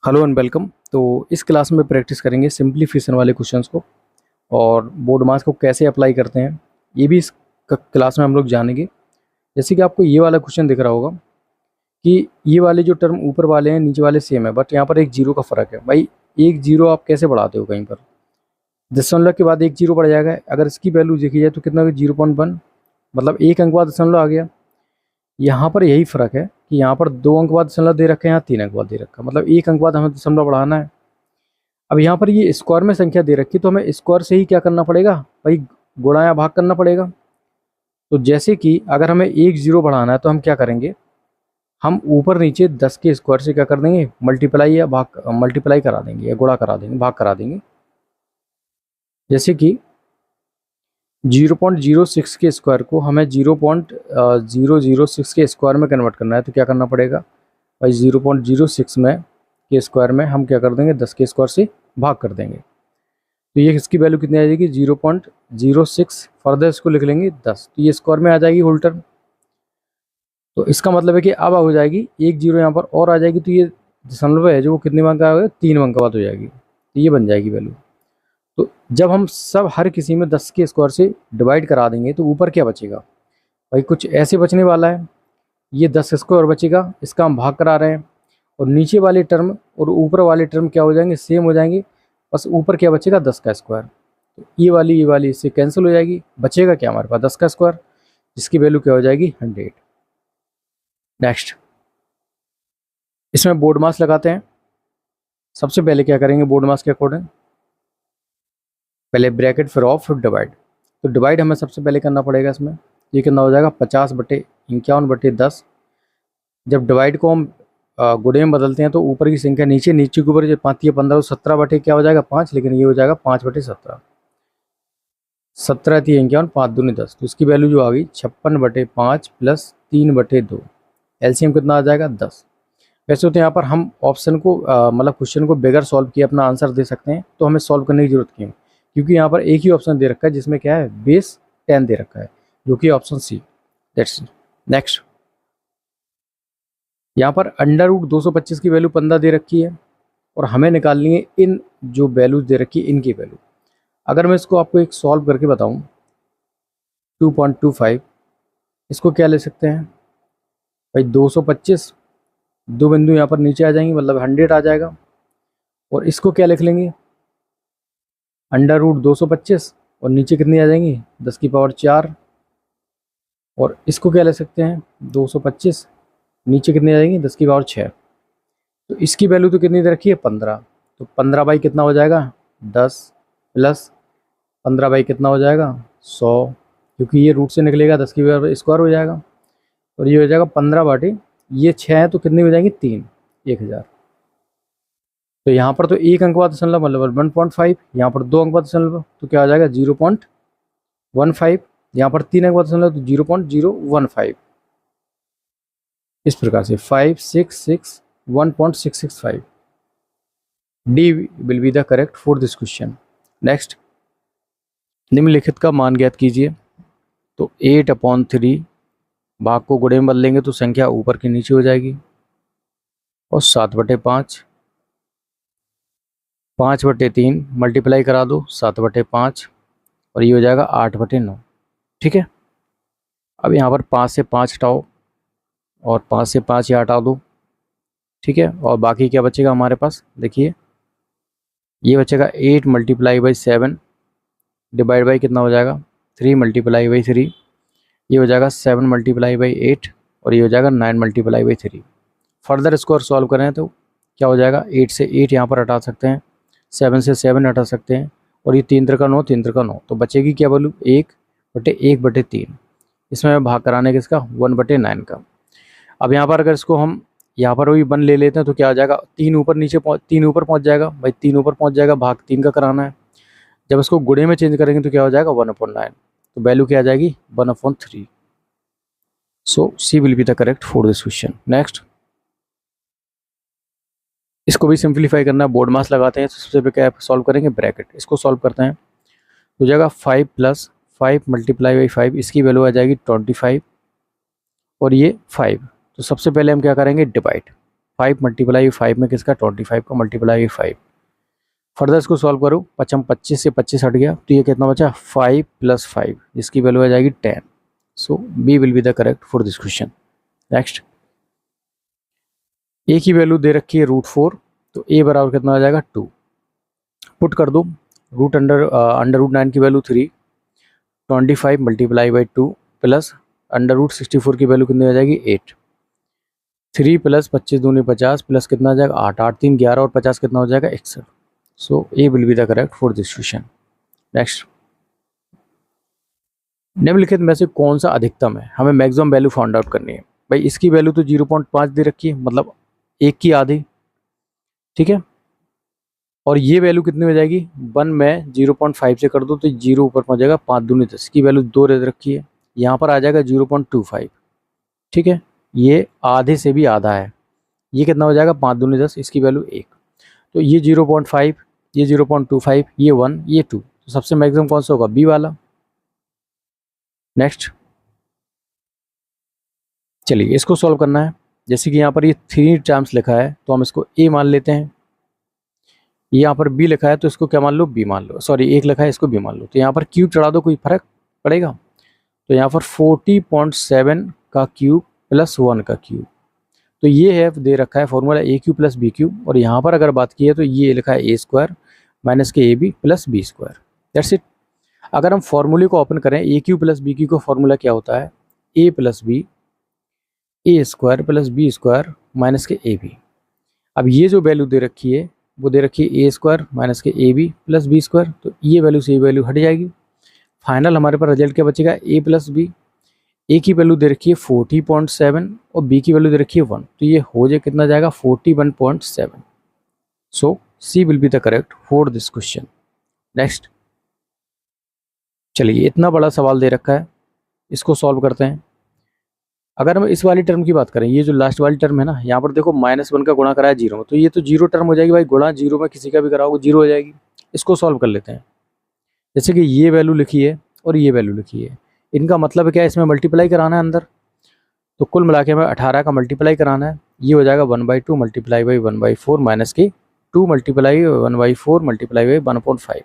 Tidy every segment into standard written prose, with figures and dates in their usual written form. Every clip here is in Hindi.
Hello and welcome. तो इस क्लास में प्रैक्टिस करेंगे सिंप्लीफिकेशन वाले क्वेश्चंस को और बोर्ड मास को कैसे अप्लाई करते हैं, ये भी इस क्लास में हम लोग जानेंगे। जैसे कि आपको ये वाला क्वेश्चन दिख रहा होगा कि ये वाले जो टर्म ऊपर वाले हैं नीचे वाले सेम है, बट यहाँ पर एक जीरो का फ़र्क है। भाई एक जीरो आप कैसे बढ़ाते हो? कहीं पर दशमलव के बाद एक जीरो बढ़ जाएगा। अगर इसकी वैल्यू देखी जाए तो कितना होगा? 0.1, मतलब एक अंक बाद दशमलव आ गया। यहाँ पर यही फ़र्क है कि यहाँ पर 2 अंक बाद दशमलव दे रखे हैं, यहाँ 3 अंक बाद दे रखा है, मतलब एक अंक बाद हमें दशमलव बढ़ाना है। अब यहाँ पर ये स्क्वायर में संख्या दे रखी, तो हमें स्क्वायर से ही क्या करना पड़ेगा भाई? गुणा या भाग करना पड़ेगा। तो जैसे कि अगर हमें एक जीरो बढ़ाना है तो हम क्या करेंगे, हम ऊपर नीचे 10 के स्क्वायर से क्या कर देंगे? मल्टीप्लाई या भाग, मल्टीप्लाई करा देंगे या गुणा करा देंगे, भाग करा देंगे। जैसे कि 0.06 के स्क्वायर को हमें 0.006 के स्क्वायर में कन्वर्ट करना है, तो क्या करना पड़ेगा भाई? 0.06 में के स्क्वायर में हम क्या कर देंगे? 10 के स्क्वायर से भाग कर देंगे। तो ये इसकी वैल्यू कितनी आ जाएगी? 0.06। फर्दर इसको लिख लेंगे 10, तो ये स्क्वायर में आ जाएगी होल टर्म। तो इसका मतलब है कि अब हो जाएगी एक जीरो यहाँ पर और आ जाएगी, तो ये दशमलव है जो वो कितने अंक का होगा? 3 अंक का बाद हो जाएगी, तो ये बन जाएगी वैल्यू। तो जब हम सब हर किसी में 10 के स्क्वायर से डिवाइड करा देंगे तो ऊपर क्या बचेगा भाई? कुछ ऐसे बचने वाला है, ये 10 स्क्वायर बचेगा, इसका हम भाग करा रहे हैं। और नीचे वाले टर्म और ऊपर वाले टर्म क्या हो जाएंगे? सेम हो जाएंगे। बस ऊपर क्या बचेगा? 10 का स्क्वायर। तो ये वाली इससे कैंसिल हो जाएगी। बचेगा क्या हमारे पास? 10 का स्क्वायर, जिसकी वैल्यू क्या हो जाएगी? 100। नेक्स्ट, इसमें बोर्ड मास लगाते हैं। सबसे पहले क्या करेंगे बोर्ड मास के अकॉर्डिंग? पहले ब्रैकेट फिर ऑफ फिर डिवाइड। तो डिवाइड हमें सबसे पहले करना पड़ेगा इसमें। ये कितना हो जाएगा? 50/51/10। जब डिवाइड को हम गुणे में बदलते हैं तो ऊपर की संख्या नीचे, नीचे के ऊपर जो 5 या 15 17 बटे क्या हो जाएगा? 5, लेकिन ये हो जाएगा 5/17। 17×3 = 5 दूनी 10, तो इसकी वैल्यू जो आ गई 56/5 प्लस 3/2। एलसीएम कितना आ जाएगा? 10। वैसे तो यहाँ पर हम ऑप्शन को मतलब क्वेश्चन को बगैर सॉल्व किए अपना आंसर दे सकते हैं, तो हमें सॉल्व करने की जरूरत क्यों? क्योंकि यहाँ पर एक ही ऑप्शन दे रखा है जिसमें क्या है? बेस 10 दे रखा है, जो कि ऑप्शन सी। That's next. यहाँ पर √225 की वैल्यू 15 दे रखी है और हमें निकालनी है इन जो वैल्यूज दे रखी है इनकी वैल्यू। अगर मैं इसको आपको एक सॉल्व करके बताऊं, 2.25, इसको क्या ले सकते हैं भाई? 225, दो बिंदु यहाँ पर नीचे आ जाएंगे, मतलब 100 आ जाएगा। और इसको क्या लिख लेंगे? √225 और नीचे कितनी आ जाएंगी? 10⁴। और इसको क्या ले सकते हैं? 225, नीचे कितनी आ जाएंगी? 10⁶। तो इसकी वैल्यू तो कितनी दे रखी है? 15। तो 15 बाई कितना हो जाएगा? 10 प्लस 15 बाई कितना हो जाएगा? 100, क्योंकि ये रूट से निकलेगा 10⁴ हो जाएगा। और ये हो जाएगा 15/, ये 6 है तो कितनी हो जाएंगी? 3, 1000। तो यहाँ पर तो एक अंक बाद दशमलव मतलब 1.5, यहाँ पर 2 अंक बाद दशमलव तो क्या आ जाएगा? 0.15। यहाँ पर 3 अंक बाद दशमलव तो 0.015। इस प्रकार से 5, 6, 6, 1.665। D will be the correct for this question. Next, निम्नलिखित का मान ज्ञात कीजिए। तो 8/3 भाग को गुणे में बदलेंगे तो संख्या ऊपर की नीचे हो जाएगी। और 7/5, 5/3 मल्टीप्लाई करा दो 7/5, और ये हो जाएगा 8/9। ठीक है। अब यहाँ पर 5 से 5 हटाओ और 5 से 5 ये हटा दो। ठीक है। और बाकी क्या बचेगा हमारे पास? देखिए ये बचेगा 8 × 7 डिवाइड बाई कितना हो जाएगा? 3 × 3। ये हो जाएगा 7 × 8 और ये हो जाएगा 9 × 3। फर्दर इसको और सॉल्व करें तो क्या हो जाएगा? 8 से 8 यहाँ पर हटा सकते हैं, 7 से 7 हटा सकते हैं, और ये 3 3 9, 3 3 9, तो बचेगी क्या वैल्यू? 1/1/3। इसमें भाग कराने किसका? 1/9 का। अब यहाँ पर अगर इसको हम यहाँ पर भी 1 ले लेते हैं तो क्या हो जाएगा? 3 ऊपर नीचे 3 ऊपर पहुँच जाएगा भाई, 3 ऊपर पहुँच जाएगा, भाग 3 का कराना है। जब इसको गुणे में चेंज करेंगे तो क्या हो जाएगा? 1/9। तो वैल्यू क्या आ जाएगी? 1/3। So c will be the correct for this question. Next, इसको भी सिंप्लीफाई करना है। बोर्ड मास लगाते हैं, सबसे पहले क्या सॉल्व करेंगे? ब्रैकेट। इसको सॉल्व करते हैं, हो जाएगा 5 + 5 × 5, इसकी वैल्यू आ जाएगी 25, और ये 5। तो सबसे पहले हम क्या करेंगे? डिवाइड। 5 मल्टीप्लाई 5 में किसका 25 का मल्टीप्लाई 5। फर्दर इसको सॉल्व करो, 25 से 25 हट गया तो ये कितना बचा 5 + 5 जिसकी वैल्यू आ जाएगी 10। So b will be the correct for this question. Next, a की वैल्यू दे रखी है √4, तो ए बराबर कितना आ जाएगा 2। पुट कर दो, √9 की वैल्यू 3, 25 मल्टीप्लाई बाई 2 प्लस √64 की वैल्यू कितनी आ जाएगी 8। 3 + 25 दूनी 50 प्लस कितना आ जाएगा 8, 8 3 11 और 50 कितना हो जाएगा 61। So a will be the correct for this question. Next, निम्नलिखित में से कौन सा अधिकतम है, हमें मैक्सिमम वैल्यू फाइंड आउट करनी है। भाई इसकी वैल्यू तो 0.5 दे रखी है, मतलब 1 की आधी, ठीक है। और ये वैल्यू कितनी हो जाएगी 1 में 0.5 से कर दो तो 0 ऊपर पहुंच जाएगा, 5 दूनी 10 की वैल्यू 2 दे रखी है, यहाँ पर आ जाएगा 0.25, ठीक है। ये आधे से भी आधा है, ये कितना हो जाएगा 5 दूनी 10, इसकी वैल्यू 1। तो ये 0.5, ये 0.25, ये 1, ये 2, तो सबसे मैक्सिमम कौन सा होगा बी वाला। नेक्स्ट, चलिए इसको सॉल्व करना है। जैसे कि यहाँ पर ये 3 टाइम्स लिखा है तो हम इसको ए मान लेते हैं, यहाँ पर बी लिखा है तो इसको क्या मान लो बी मान लो, सॉरी 1 लिखा है इसको बी मान लो। तो यहाँ पर क्यूब चढ़ा दो, कोई फर्क पड़ेगा। तो यहाँ पर 40.7 का क्यूब प्लस 1 का क्यूब, तो ये है दे रखा है फॉर्मूला ए क्यूब प्लस बी क्यूब। और यहाँ पर अगर बात की है तो ये लिखा है ए स्क्वायर माइनस के a b plus b square, that's it. अगर हम फॉर्मूले को ओपन करें, a cube plus b cube का फॉर्मूला क्या होता है a plus b, a square plus b square minus के ए बी। अब ये जो वैल्यू दे रखी है वो दे रखी है ए स्क्वायर माइनस के a b plus b square, तो ये वैल्यू से ये वैल्यू हट जाएगी। फाइनल हमारे पास रिजल्ट क्या बचेगा ए प्लस बी। ए की वैल्यू दे रखी है 40.7 और बी की वैल्यू दे रखी है 1, तो ये हो जाए कितना जाएगा 41.7। So c will be the correct for this question. Next, चलिए इतना बड़ा सवाल दे रखा है, इसको सॉल्व करते हैं। अगर हम इस वाली टर्म की बात करें, ये जो लास्ट वाली टर्म है ना, यहाँ पर देखो -1 का गुणा करा है 0 में, तो ये तो 0 टर्म हो जाएगी भाई, गुणा 0 में किसी का भी कराओगे 0 हो जाएगी। इसको सॉल्व कर लेते हैं। जैसे कि ये वैल्यू लिखी है और ये वैल्यू लिखी है, इनका मतलब क्या है, इसमें मल्टीप्लाई कराना है अंदर, तो कुल मिला के हमें 18 का मल्टीप्लाई कराना है। ये हो जाएगा 1/2 मल्टीप्लाई बाई 1/4 माइनस की 2 मल्टीप्लाई 1/4 मल्टीप्लाई बाई 1/5।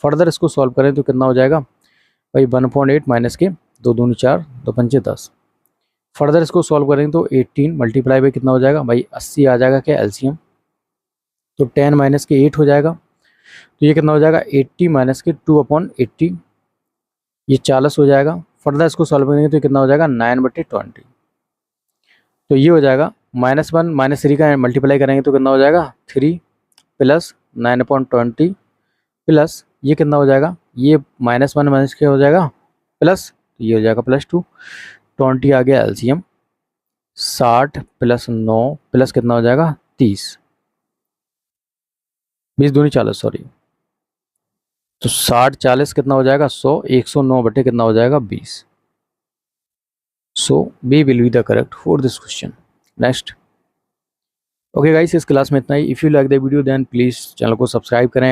फर्दर इसको सॉल्व करें तो कितना हो जाएगा भाई 1/8 माइनस के 2 दूनी 4 2 पंचे 10। फर्दर इसको सॉल्व करेंगे तो 18 मल्टीप्लाई बाई कितना हो जाएगा भाई 80 आ जाएगा क्या एलसीएम, तो 10 माइनस के 8 हो जाएगा, तो ये कितना हो जाएगा 80 माइनस के 2/80, ये 40 हो जाएगा। फर्दर इसको सॉल्व करेंगे तो कितना हो जाएगा 9/20, तो ये हो जाएगा -1 -3 का मल्टीप्लाई करेंगे तो कितना हो जाएगा 3 प्लस 9/20 प्लस ये कितना हो जाएगा, ये -1 माइनस क्या हो जाएगा प्लस, तो ये हो जाएगा +2, 20 आ गया एलसीएम, 60 प्लस 9 प्लस कितना हो जाएगा 30, 20 दूनी 40 सॉरी, तो 60 40 कितना हो जाएगा 100, 109 बटे कितना हो जाएगा 20। So b will be the correct for this question. Next, okay guys, इस क्लास में इतना ही। If you like the video then please channel को सब्सक्राइब करें।